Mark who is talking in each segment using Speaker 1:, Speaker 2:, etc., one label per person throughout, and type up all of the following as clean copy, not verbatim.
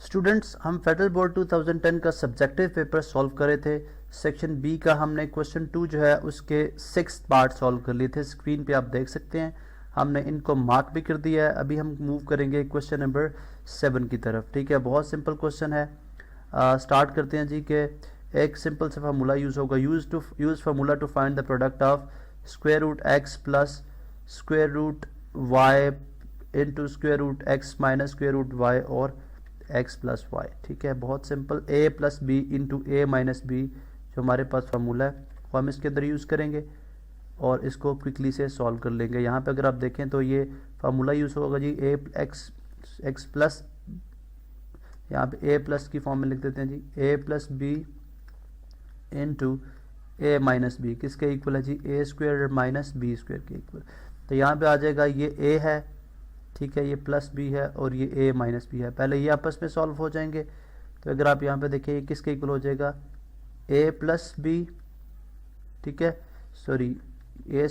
Speaker 1: Students, हम federal board 2010 का subjective paper solve कर रहे थे। सेक्शन बी का हमने क्वेश्चन 2 जो है उसके 6 पार्ट सॉल्व कर लिए थे। स्क्रीन पे आप देख सकते हैं, हमने इनको मार्क भी कर दिया है। अभी हम मूव करेंगे क्वेश्चन नंबर 7 की तरफ। ठीक है, बहुत सिंपल क्वेश्चन है। स्टार्ट करते हैं जी के एक सिंपल सा फार्मूला यूज़ होगा। Use formula to find the product of square root x plus square root y into square root x minus square root y और एक्स प्लस वाई। ठीक है, बहुत simple. A plus B into A minus B जो हमारे पास formula है वो हम इसके अंदर यूज़ करेंगे और इसको क्विकली से सॉल्व कर लेंगे। यहाँ पे अगर आप देखें तो ये फार्मूला यूज़ होगा जी ए एक्स प्लस, यहाँ पे ए प्लस की फॉर्म में लिख देते हैं जी, ए plus B into A minus B किसके इक्वल है जी, ए स्क्वायर माइनस बी स्क्वायर के इक्वल। तो यहाँ पे आ जाएगा ये ए है, ठीक है, ये प्लस बी है और ये ए माइनस बी है। पहले ये आपस में सॉल्व हो जाएंगे। तो अगर आप यहाँ पे देखें ये किसके इक्वल हो जाएगा, ए प्लस बी, ठीक है, सॉरी ए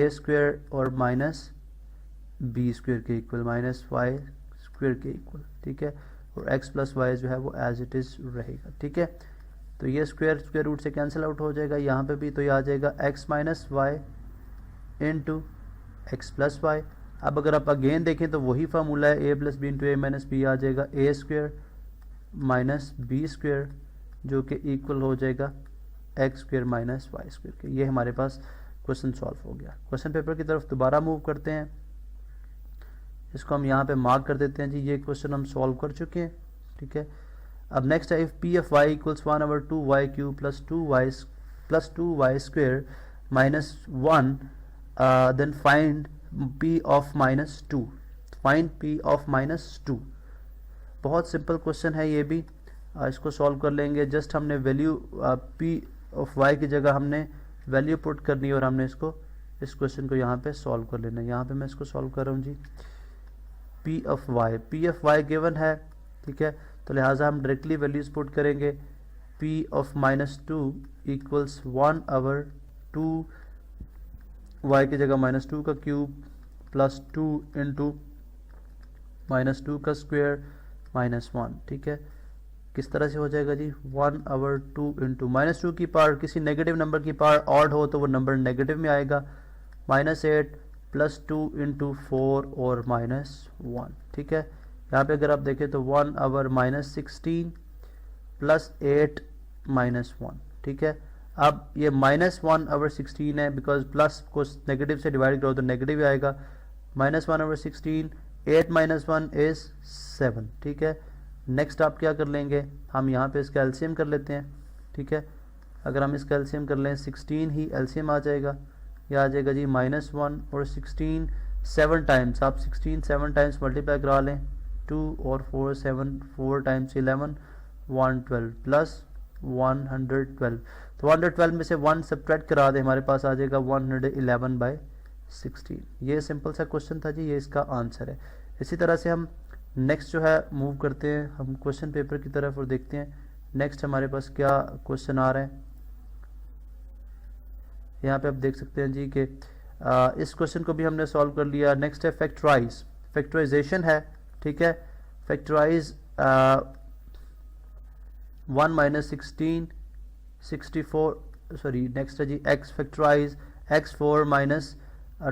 Speaker 1: स्क्वायर और माइनस बी स्क्वायर के इक्वल माइनस वाई स्क्वायर के इक्वल। ठीक है, और एक्स प्लस वाई जो है वो एज इट इज़ रहेगा। ठीक है, तो ये स्क्वायर रूट से कैंसिल आउट हो जाएगा। यहाँ पे भी तो ये आ जाएगा x minus y into x plus y. अब अगर आप अगेन देखें तो वही फार्मूला है, A plus B into A minus B आ जाएगा A square minus B square जो कि इक्वल हो जाएगा x square minus y square के। ये हमारे पास क्वेश्चन सॉल्व हो गया। क्वेश्चन पेपर की तरफ दोबारा मूव करते हैं। इसको हम यहाँ पे मार्क कर देते हैं जी, ये क्वेश्चन हम सॉल्व कर चुके हैं। ठीक है, अब नेक्स्ट है, if p f y equals 1/2y cube plus 2y square minus 1 then find p of minus 2। Find p of minus 2। बहुत सिंपल क्वेश्चन है ये भी। इसको सॉल्व कर लेंगे। जस्ट हमने वैल्यू p of y की जगह हमने वैल्यू पुट करनी है और हमने इस क्वेश्चन को यहाँ पे सॉल्व कर लेना है। यहाँ पे मैं इसको सॉल्व कर रहा हूँ जी। p of y गिवन है, ठीक है, तो लिहाजा हम डायरेक्टली वैल्यूज पुट करेंगे। p of minus 2 equals 1/2 y की जगह -2 का क्यूब प्लस 2 इंटू -2 का स्क्वायर -1। ठीक है, किस तरह से हो जाएगा जी, 1/2 इंटू -2 की पावर, किसी नेगेटिव नंबर की पावर ऑड हो तो वो नंबर नेगेटिव में आएगा, -8 प्लस 2 इंटू 4 और -1। ठीक है, यहाँ पे अगर आप देखें तो 1/-16 प्लस 8 -1। ठीक है, अब ये -1/16 है, बिकॉज प्लस को नेगेटिव से डिवाइड करो तो नेगेटिव ही आएगा। -1/16, 8 - 1 इज 7। ठीक है, नेक्स्ट आप क्या कर लेंगे, हम यहाँ पे इसका एलसीएम कर लेते हैं। ठीक है, अगर हम इसका एलसीएम कर लें 16 ही एलसीएम आ जाएगा। यह आ जाएगा जी -1 और 16 7 टाइम्स, आप 16 7 टाइम्स मल्टीप्लाई करा लें, 2 और 4 7, 4 टाइम्स 11 112 प्लस 112। तो 112 में से 1 सब्ट्रैक्ट करा दे, हमारे पास आ जाएगा 111/16। ये सिंपल सा क्वेश्चन था जी, ये इसका आंसर है। इसी तरह से हम नेक्स्ट जो है मूव करते हैं हम क्वेश्चन पेपर की तरफ और देखते हैं नेक्स्ट हमारे पास क्या क्वेश्चन आ रहे हैं। यहाँ पे आप देख सकते हैं जी कि इस क्वेश्चन को भी हमने सॉल्व कर लिया। नेक्स्ट है फैक्टराइजेशन है। ठीक है, फैक्टराइज 1 - 16 64, सॉरी नेक्स्ट है G x factorise x4 minus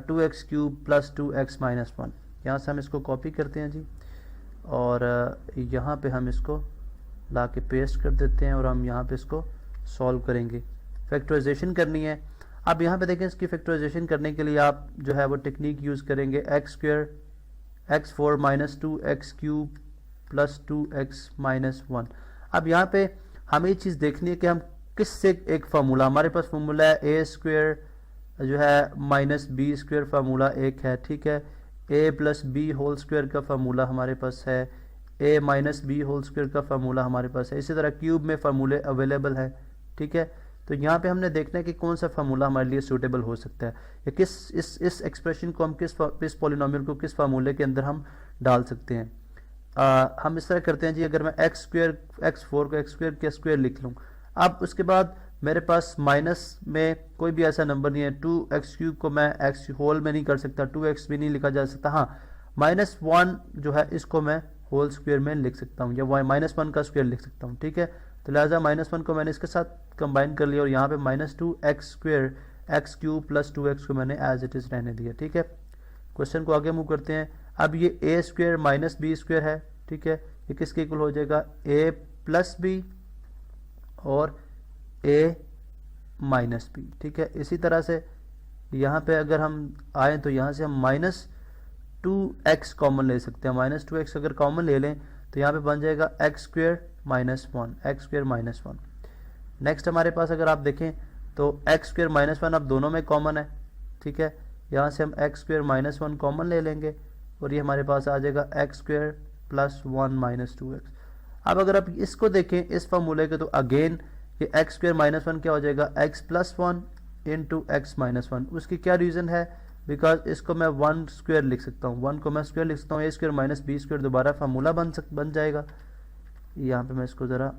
Speaker 1: 2x cube plus 2x minus 1। यहाँ से हम इसको कॉपी करते हैं जी और यहाँ पे हम इसको ला के पेस्ट कर देते हैं और हम यहाँ पे इसको सॉल्व करेंगे। फैक्टराइजेशन करनी है। अब यहाँ पे देखें, इसकी फैक्टराइजेशन करने के लिए आप जो है वो टेक्निक यूज़ करेंगे, x4 minus 2x cube plus 2x minus 1। अब यहाँ पे हमें ये चीज़ देखनी है कि हम किससे एक फार्मूला, हमारे पास फार्मूला है ए स्क्वायर जो है माइनस बी स्क्वायर फार्मूला एक है। ठीक है, A plus B whole square का फार्मूला हमारे पास है, ए माइनस बी होल स्क्वायर का फार्मूला हमारे पास है। इसी तरह क्यूब में फार्मूले अवेलेबल है। ठीक है, तो यहाँ पे हमने देखना है कि कौन सा फार्मूला हमारे लिए सूटेबल हो सकता है या किस इस एक्सप्रेशन को हम किस पॉलिनोमियल को किस फार्मूले के अंदर हम डाल सकते हैं। हम इस तरह करते हैं जी, अगर मैं x4 को x² के स्क्वायर लिख लूँ, अब उसके बाद मेरे पास माइनस में कोई भी ऐसा नंबर नहीं है। 2x³ को मैं x होल में नहीं कर सकता, 2x भी नहीं लिखा जा सकता। हाँ, -1 जो है इसको मैं होल स्क्वायर में लिख सकता हूँ, या -1 का स्क्वायर लिख सकता हूँ, ठीक है। तो लिहाजा -1 को मैंने इसके साथ कंबाइन कर लिया और यहाँ पे -2x² x³ + 2x को मैंने एज इट इज़ रहने दिया, ठीक है। क्वेश्चन को आगे मूव करते हैं। अब ये a² - b² है, ठीक है। ये किसके इक्वल हो जाएगा, a + b और a - b, ठीक है। इसी तरह से यहाँ पे अगर हम आए तो यहाँ से हम -2x कॉमन ले सकते हैं। -2x अगर कॉमन ले लें तो यहाँ पे बन जाएगा x² - 1 x² - 1। नेक्स्ट हमारे पास अगर आप देखें तो x² - 1 अब दोनों में कॉमन है, ठीक है। यहाँ से हम x² - 1 कॉमन ले लेंगे और ये हमारे पास आ जाएगा x² + 1 - 2x। अब अगर आप इसको देखें इस फॉर्मूले के, तो अगेन ये x² - 1 क्या हो जाएगा, x + 1 × x - 1। उसकी क्या रीज़न है, बिकॉज इसको मैं 1 स्क्वायर लिख सकता हूँ, 1 को मैं स्क्वायर लिख सकता हूँ, a² - b² दोबारा फार्मूला बन जाएगा। यहाँ पे मैं इसको ज़रा,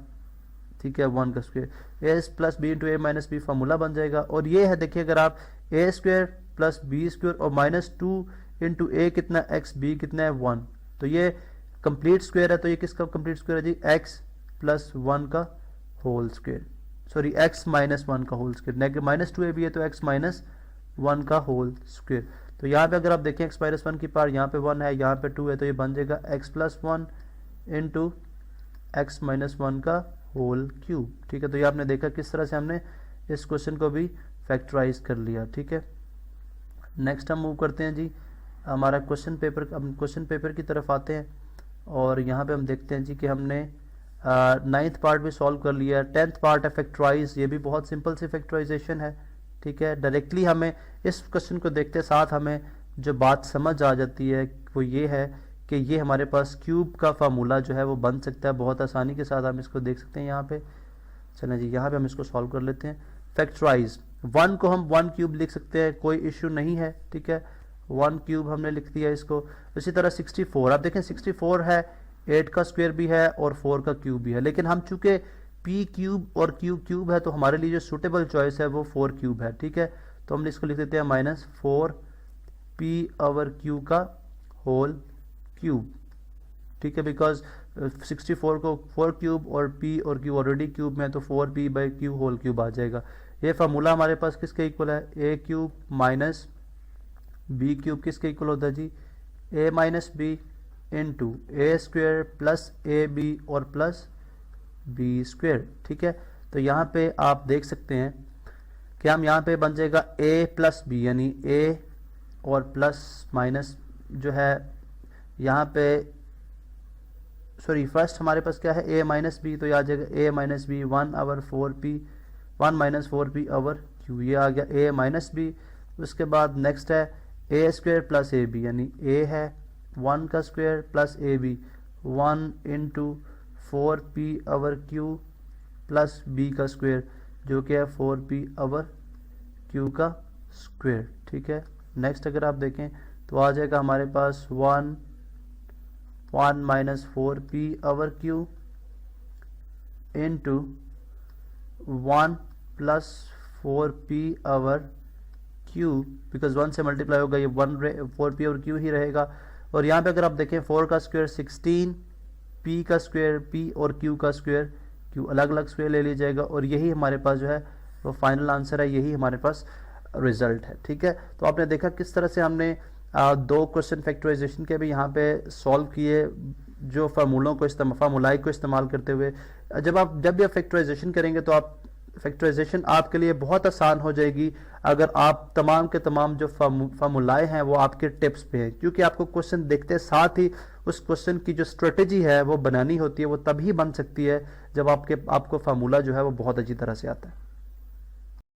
Speaker 1: ठीक है, 1 का square a + b × a - b formula बन जाएगा। और ये है, देखिए अगर आप a² + b² और -2 × a कितना, x, b कितना है 1, तो ये कंप्लीट स्क्वायर है। तो ये किसका कंप्लीट स्क्वायर है जी, x + 1 का होल स्क्वायर, सॉरी x - 1 का होल स्क्वायर। -2a भी है तो x - 1 का होल स्क्वायर। तो यहाँ पे अगर आप देखें x - 1 की पावर यहाँ पे 1 है, यहाँ पे 2 है, तो ये बन जाएगा x + 1 × x - 1 का होल क्यूब, ठीक है। तो ये आपने देखा किस तरह से हमने इस क्वेश्चन को भी फैक्टराइज कर लिया, ठीक है। नेक्स्ट हम मूव करते हैं जी हमारा क्वेश्चन पेपर। अब क्वेश्चन पेपर की तरफ आते हैं और यहाँ पे हम देखते हैं जी कि हमने 9th पार्ट भी सॉल्व कर लिया। 10th पार्ट है फैक्टराइज, ये भी बहुत सिंपल सी फैक्टराइजेशन है, ठीक है। डायरेक्टली हमें इस क्वेश्चन को देखते साथ हमें जो बात समझ आ जाती है वो ये है कि ये हमारे पास क्यूब का फार्मूला जो है वो बन सकता है बहुत आसानी के साथ। हम इसको देख सकते हैं यहाँ पे। चलें जी, यहाँ पे हम इसको सॉल्व कर लेते हैं। फैक्टराइज 1 को हम 1³ लिख सकते हैं, कोई इशू नहीं है, ठीक है। 1³ हमने लिख दिया इसको। इसी तरह 64, आप देखें 64 है, 8 का स्क्वायर भी है और 4 का क्यूब भी है, लेकिन हम चूंकि p³ और q³ है तो हमारे लिए जो सूटेबल चॉइस है वो 4³ है, ठीक है। तो हम इसको लिख देते हैं -4p/q का होल क्यूब, ठीक है। बिकॉज 64 को 4³ और p और q ऑलरेडी क्यूब में, तो 4p/q होल क्यूब आ जाएगा। ये फार्मूला हमारे पास किसके इक्वल है, a³ - b³ किसके इक्वल होता है जी, a - b × a² + ab और प्लस b², ठीक है। तो यहाँ पे आप देख सकते हैं कि हम यहाँ पे बन जाएगा a + b, यानी a और प्लस माइनस जो है यहाँ पे, सॉरी फर्स्ट हमारे पास क्या है a - b, तो ये आ जाएगा a - b 1/4p 1 - 4p/q, ये आ गया a - b। उसके बाद नेक्स्ट है a² + ab, यानी a है 1 का square plus ab 1 × 4p/q plus b का स्क्वायर, जो कि है 4p/q का स्क्वायर, ठीक है। नेक्स्ट अगर आप देखें तो आ जाएगा हमारे पास 1 - 4p/q × 1 + 4p/q, बिकॉज 1 से मल्टीप्लाई होगा, ये 4p/q ही रहेगा। और यहाँ पे अगर आप देखें 4 का स्क्वायर 16, p का स्क्वायर p और q का स्क्वायर q, अलग अलग स्क्वायर ले लिया जाएगा और यही हमारे पास जो है वो फाइनल आंसर है, यही हमारे पास रिजल्ट है, ठीक है। तो आपने देखा किस तरह से हमने 2 क्वेश्चन फैक्टराइजेशन के भी यहाँ पे सॉल्व किए, जो फार्मूलाई को इस्तेमाल करते हुए। जब भी आप फैक्टराइजेशन करेंगे तो आप फैक्टराइजेशन आपके लिए बहुत आसान हो जाएगी अगर आप तमाम के तमाम जो फार्मूलाए हैं वो आपके टिप्स पे हैं, क्योंकि आपको क्वेश्चन देखते साथ ही उस क्वेश्चन की जो स्ट्रेटेजी है वो बनानी होती है। वो तभी बन सकती है जब आपको फार्मूला जो है वो बहुत अच्छी तरह से आता है।